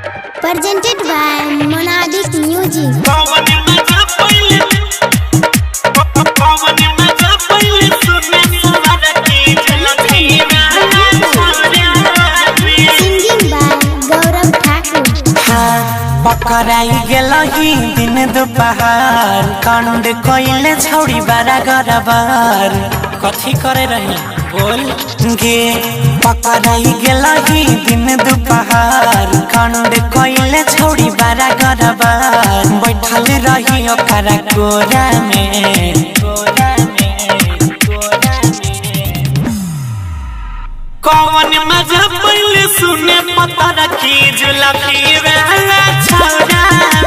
Presented by Monadic Music. Singing by Gaurav Thakur. पकड़ाई गेलही दिन दोपहर कांड कोइले छौड़ी बड़ा गरबार कथी करे रही बोल गे पकड़ाई गेलही दिन दोपहर कांड कोइले छौड़ी बड़ा गरबार बैठल रही ओकरा कोरा में कौन मजा पहले सुने पता रखी जुलफी वाला छौरा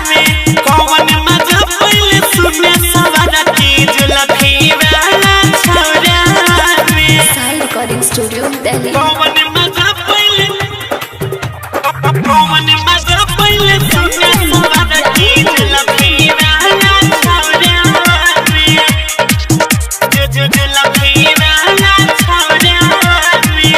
में कौन मजा पहले सुने सवार रखी जुलफी वाला छौरा में Sai Recording Studio, Delhi. कौन मजा पहले सुने सवार रखी जुलफी वाला छौरा में जुलफी वाला छौरा में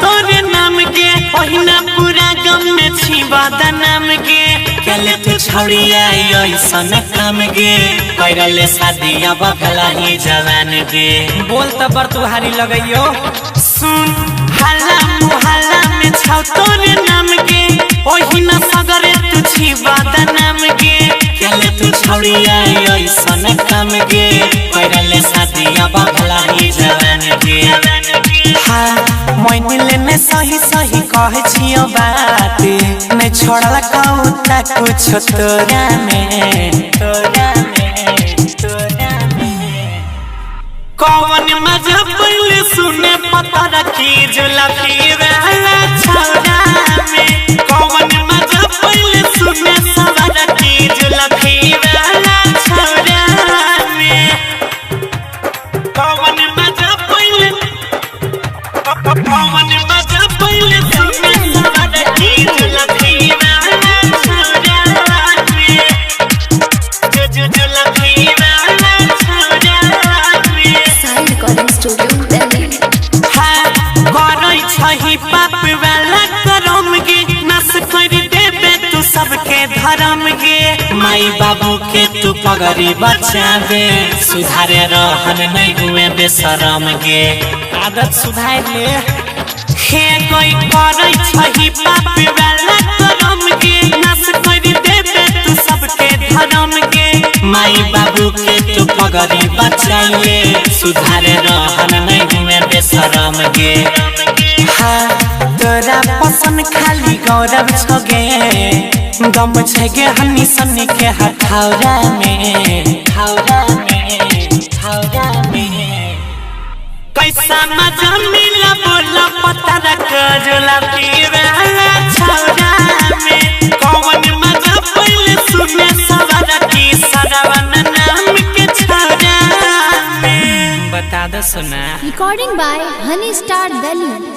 तोरे नाम के पहिना पूरा गम में छी बदनाम के कले तू छौड़िया ऐसन काम गे करले शादी अब भला ही जवान गे बोल त बर तुहारी लगइयो सुन हल्ला मुहल्ला में छौ तोरे नाम के ओहिना सगरे तू छी बदनाम गे कले तू छौड़िया ऐसन काम गे करले शादी अब भला ही जवान गे मैंने ने सही सही कहे छियो बात नहीं छोड़ला कहूता कुछ तोरा में कौन मजा पहले सुने पता रखी जुलफी वाला छौरा में कौन मजा पहले सुने सवार रखी जुलफी वाला छौरा में कौन मजा पहले सुने सवार रखी जुलफी वाला छौरा में जुलफी वाला छौरा में Sai Recording Studio, Delhi. करई छही पाप वाला करम गे नस कर देबे तू सबके धर्म गे माई बाबू के तू पगड़ी बचावे सुधारे रहन नहीं हुए बेशरम गे आदत सुधार ले हे कोई करई छही पाप वाला करम गे नस कर देबे तू सबके धर्म गे माई बाबू के तू पगड़ी बचाइए सुधारे रहन नहीं हुए बेशरम गे तोरा पसंद खाली गौरव छगे दम छगे हनी सन्नी के हथौरा में कैसा मजा मिला बोला पता रख जुलफी वाला छौरा में कौन मजा पहले सुने सवार रखी सरवन नाम के छौरा में बता दो सुना Recording by Honey Star Delhi.